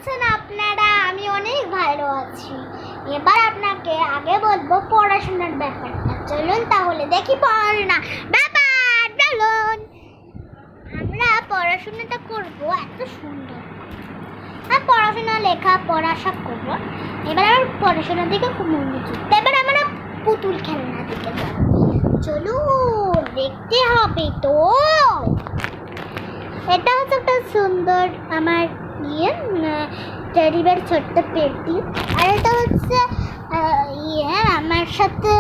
আছেন আপনারা? আমি অনেক ভালো আছি। এবার আপনাকে আগে বলবো পড়াশোনার ব্যাপারটা। চলুন তাহলে দেখি পড়াশোনা ব্যাপার। চলুন আমরা পড়াশোনাটা করবো এত সুন্দর। হ্যাঁ, পড়াশোনা লেখা পড়া সব করবো। এবার আমার পড়াশোনার দিকে খুব মনোযোগ। এবার আমরা পুতুল খেলনা দিকে যাবো। চলুন দেখতে হবে তো। এটা হচ্ছে একটা সুন্দর আমার টেডি বিয়ার ছোট্ট পেটি। আর এটা হচ্ছে আমার সাথে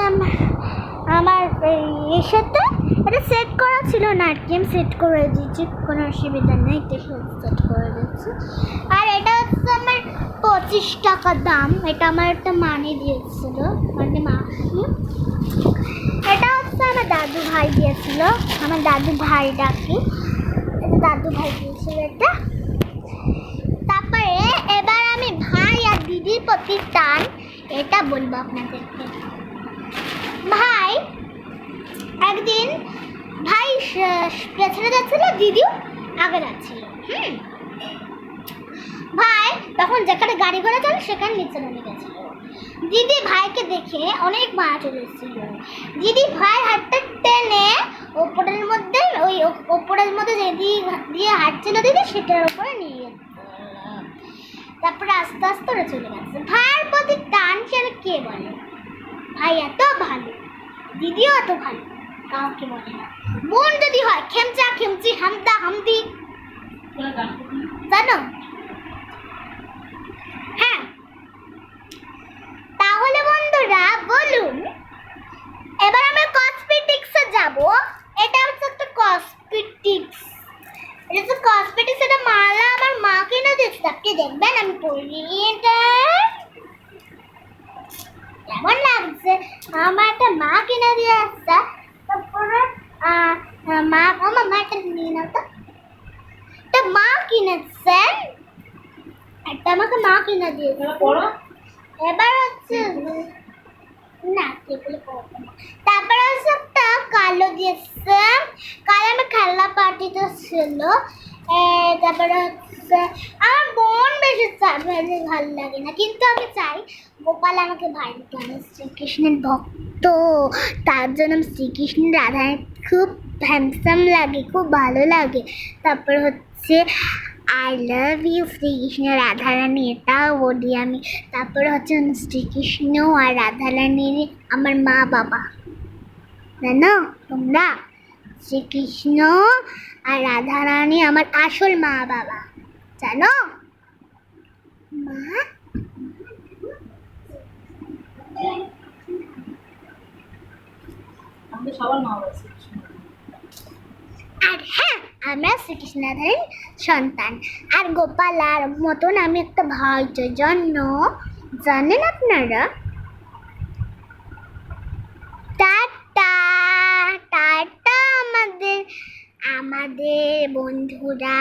আমার এর সাথে এটা সেট করা ছিল না, আমি সেট করে দিচ্ছি, কোনো অসুবিধা নেই। এটা সেট করে দিচ্ছি। আর এটা হচ্ছে আমার 25 টাকা দাম। এটা আমার একটা মানি দিয়েছিল, মানে মাসি। এটা হচ্ছে আমার দাদু ভাই দিয়েছিল, আমার দাদু ভাই ডাকি, দাদু ভাই দিয়েছিল এটা। তারপরে এবার আমি ভাই আর দিদির প্রতি টান এটা বলবো আপনাদেরকে। ভাই একদিন ভাই পেছনে যাচ্ছিল, দিদিও আগে যাচ্ছিল। ভাই তখন যেখানে গাড়ি ঘোড়া চলে সেখানে নিচে নেমে গেছিল। দিদি ভাইকে দেখে অনেক মায়া চলে এসেছিল। দিদি ভাই হাতটা টেনে ওপরের মধ্যে দিয়ে হাঁটছিল দিদি, সেটার উপরে নিয়ে গেছে। তারপরে আস্তে আস্তে ওরা চলে গেছে। ভাইয়ের প্রতি টান ছেড়ে কে বলে? ভাই এত ভালো, দিদিও এত ভালো, কাউকে বলে না। বোন যদি হয় খেমচা খেমচি, হামদা হামদি, জানো? হ্যাঁ, তাহলে বন্ধুরা বলুন, এবার আমরা কসমেটিক্সে যাব। এটা হচ্ছে একটা কসমেটিক্স। এটা কসমেটিক্স, এটা মালা আমার মা কিনে দিয়েছে। আপনি দেখবেন আমি পরি এটা কেমন লাগছে। আমার একটা মা কিনে দিয়ে আসছে। তারপরে মা আমার মাটা নিয়ে নাও তো। এটা মা কিনেছেন, এটা আমাকে মা কিনে দিয়েছে। এবার হচ্ছে না, সেগুলো পড়বো না। তারপরে হচ্ছে একটা কালো দিয়েছে, কালো আমার খেলনা পার্টিতে ছিল। তারপরে হচ্ছে আমার বোন বেশি ভালো লাগে না, কিন্তু আমি চাই গোপাল আমাকে ভাই দিতে। আমি শ্রীকৃষ্ণের ভক্ত, তার জন্য শ্রীকৃষ্ণের রাধা খুব হ্যান্ডসাম লাগে, খুব ভালো লাগে। তারপর হচ্ছে I love you Shrikrishna Radharani, এটাও বলি আমি। তারপরে হচ্ছে শ্রীকৃষ্ণ আর রাধারানীর আমার মা বাবা, জানো তোমরা? শ্রীকৃষ্ণ আর রাধারানী আমার আসল মা বাবা, জানো? মা সবার মা বাবা। আর হ্যাঁ, আমরা শ্রীকৃষ্ণ রাধারানীর সন্তান। আর গোপালার মতন আমি একটা ভাই জন্য, জানেন আপনারা? টাটা টাটা আমাদের বন্ধুরা।